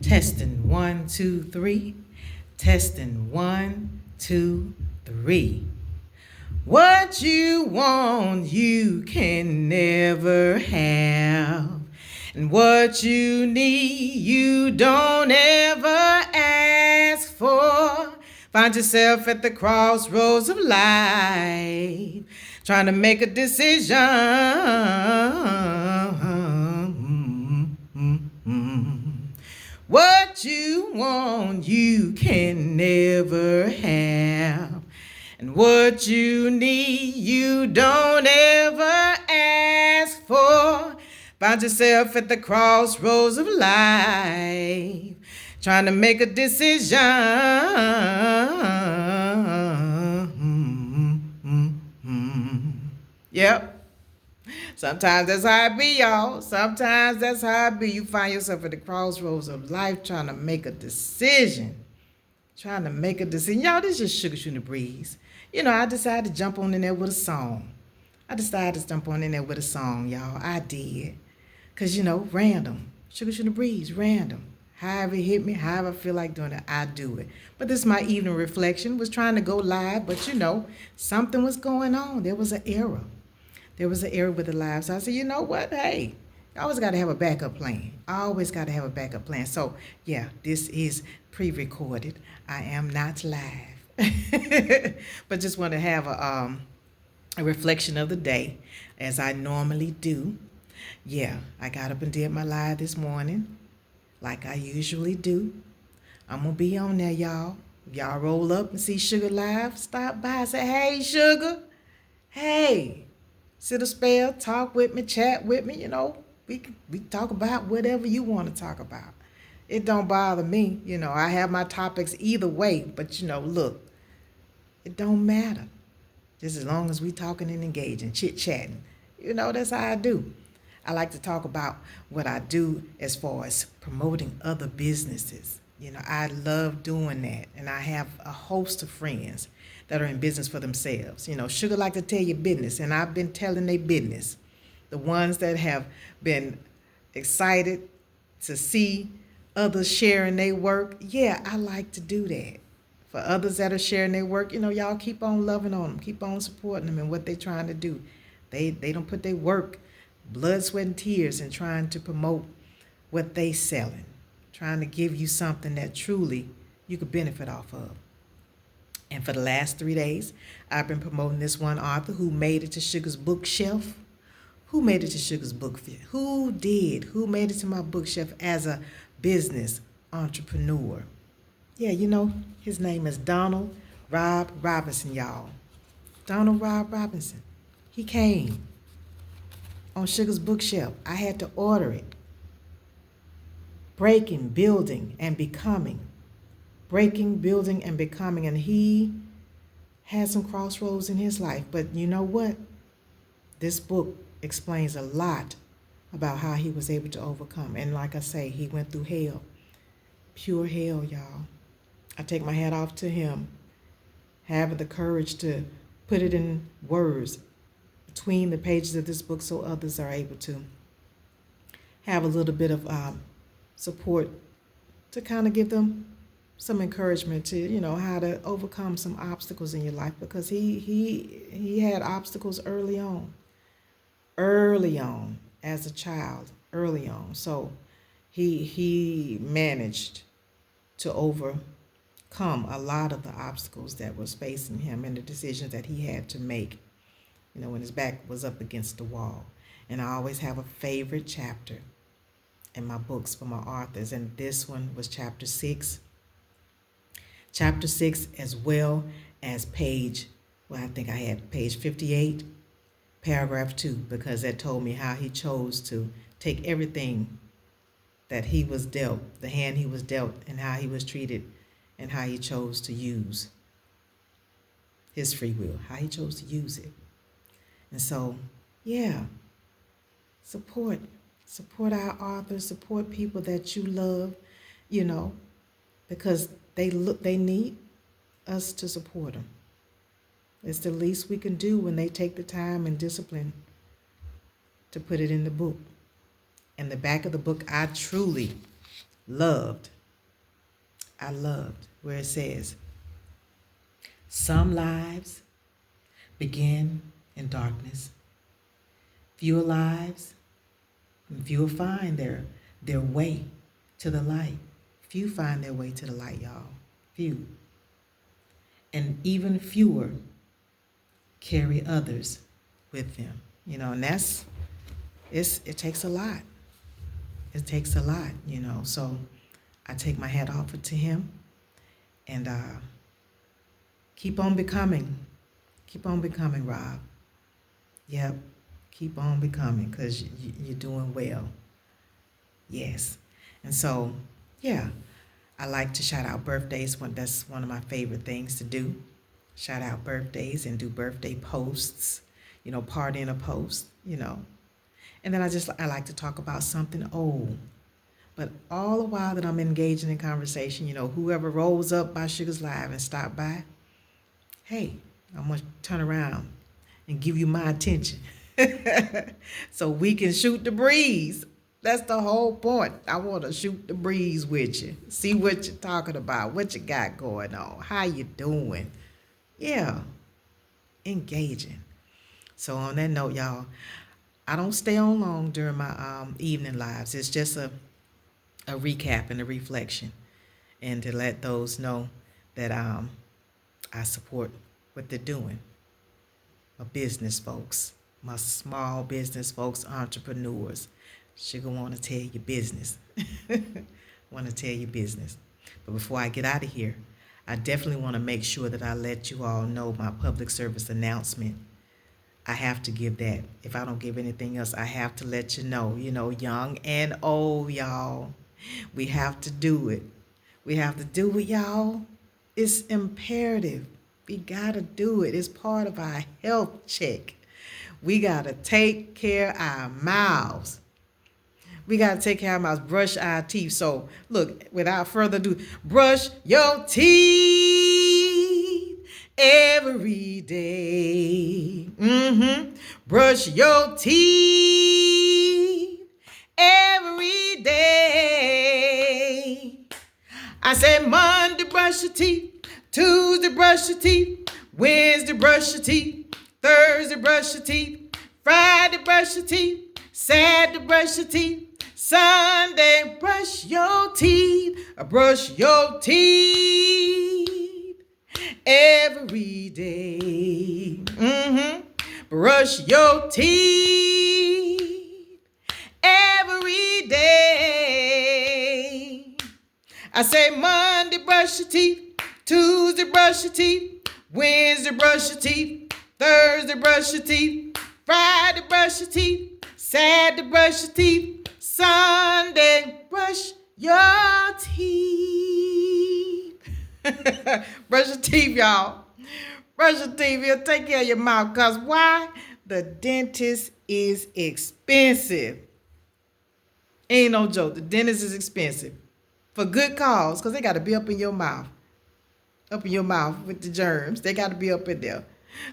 Testing 1, 2, 3. Testing 1, 2, 3. What you want, you can never have. And what you need, you don't ever ask for. Find yourself at the crossroads of life, trying to make a decision. What you want, you can never have. And what you need, you don't ever ask for. Find yourself at the crossroads of life, trying to make a decision. Yep. Sometimes that's how it be, y'all. Sometimes that's how it be. You find yourself at the crossroads of life trying to make a decision. Trying to make a decision. Y'all, this is just Shuga Shootin' the Breeze. I decided to jump on in there with a song. Y'all. I did. Because, random. Shuga Shootin' the Breeze, random. However it hit me, however I feel like doing it, I do it. But this is my evening reflection. Was trying to go live, but, something was going on. There was an error. With the live. So I said, you know what? Hey, I always got to have a backup plan. So, yeah, this is pre-recorded. I am not live. But just want to have a reflection of the day, as I normally do. Yeah, I got up and did my live this morning, like I usually do. I'm going to be on there, y'all. If y'all roll up and see Shuga live, stop by and say, hey, Shuga. Hey. Sit a spell, talk with me, chat with me, we talk about whatever you want to talk about. It don't bother me, I have my topics either way, but look, it don't matter. Just as long as we talking and engaging, chit-chatting, that's how I do. I like to talk about what I do as far as promoting other businesses. I love doing that, and I have a host of friends that are in business for themselves. Shuga like to tell your business, and I've been telling their business. The ones that have been excited to see others sharing their work, yeah, I like to do that. For others that are sharing their work, y'all keep on loving on them, keep on supporting them in what they're trying to do. They don't put their work, blood, sweat, and tears in trying to promote what they selling, trying to give you something that truly you could benefit off of. And for the last 3 days, I've been promoting this one author who made it to Shuga's bookshelf. Who made it to Shuga's bookshelf? Who did? Who made it to my bookshelf as a business entrepreneur? Yeah, his name is Donald Rob Robinson, y'all. Donald Rob Robinson. He came on Shuga's bookshelf. I had to order it. Breaking, Building, and Becoming. And he had some crossroads in his life. But you know what? This book explains a lot about how he was able to overcome. And like I say, he went through hell. Pure hell, y'all. I take my hat off to him, having the courage to put it in words between the pages of this book so others are able to have a little bit of support to kind of give them some encouragement to, how to overcome some obstacles in your life, because he had obstacles early on as a child, early on. So he managed to overcome a lot of the obstacles that was facing him and the decisions that he had to make, when his back was up against the wall. And I always have a favorite chapter in my books for my authors, and this one was chapter 6. Chapter 6, as well as page 58, paragraph 2, because that told me how he chose to take everything that he was dealt, the hand he was dealt, and how he was treated, and how he chose to use his free will, how he chose to use it. And so, yeah, support our authors, support people that you love, because they need us to support them. It's the least we can do when they take the time and discipline to put it in the book. And the back of the book I truly loved I loved where it says, some lives begin in darkness. Fewer lives, and fewer find their way to the light. Few find their way to the light, y'all. Few. And even fewer carry others with them. And it takes a lot. It takes a lot, So I take my hat off to him and keep on becoming. Keep on becoming, Rob. Yep. Keep on becoming, because you're doing well. Yes. And so, yeah, I like to shout out birthdays. That's one of my favorite things to do. Shout out birthdays and do birthday posts, party in a post, And then I like to talk about something old. But all the while that I'm engaging in conversation, whoever rolls up by Sugar's Live and stop by, hey, I'm going to turn around and give you my attention so we can shoot the breeze. That's the whole point. I want to shoot the breeze with you. See what you're talking about, what you got going on, how you doing. Yeah, engaging. So on that note, y'all, I don't stay on long during my evening lives. It's just a recap and a reflection, and to let those know that I support what they're doing. My business folks, my small business folks, entrepreneurs. Sugar want to tell you business. Want to tell you business. But before I get out of here, I definitely want to make sure that I let you all know my public service announcement. I have to give that. If I don't give anything else, I have to let you know, young and old, y'all. We have to do it. We have to do it, y'all. It's imperative. We got to do it. It's part of our health check. We got to take care of our mouths. We got to take care of our mouths, brush our teeth. So, look, without further ado, brush your teeth every day. Brush your teeth every day. I said Monday, brush your teeth. Tuesday, brush your teeth. Wednesday, brush your teeth. Thursday, brush your teeth. Friday, brush your teeth. Saturday, brush your teeth. Sunday, brush your teeth. Brush your teeth every day. Brush your teeth every day. I say Monday, brush your teeth. Tuesday, brush your teeth. Wednesday, brush your teeth. Thursday, brush your teeth. Friday, brush your teeth. Saturday, brush your teeth. Sunday, brush your teeth. Brush your teeth, y'all. Brush your teeth. You'll take care of your mouth. Because why? The dentist is expensive. Ain't no joke. The dentist is expensive. For good cause. Because they got to be up in your mouth. Up in your mouth with the germs. They got to be up in there.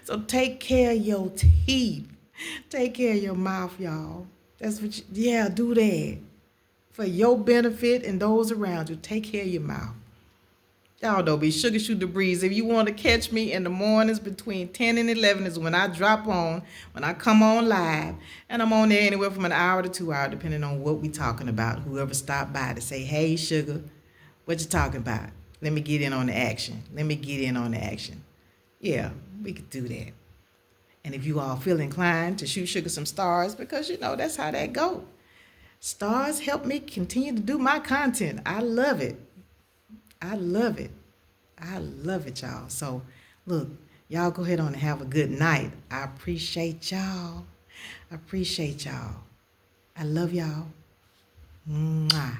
So take care of your teeth. Take care of your mouth, y'all. That's what do that. For your benefit and those around you. Take care of your mouth. Y'all know me, Shuga Shootin the Breeze. If you want to catch me in the mornings between 10 and 11 is when I drop on, when I come on live. And I'm on there anywhere from an hour to 2 hours, depending on what we talking about. Whoever stopped by to say, hey, Sugar, what you talking about? Let me get in on the action. Yeah, we could do that. And if you all feel inclined to shoot Sugar some stars, because that's how that go. Stars help me continue to do my content. I love it. Y'all. So, look, y'all go ahead on and have a good night. I appreciate y'all. I love y'all. Mwah.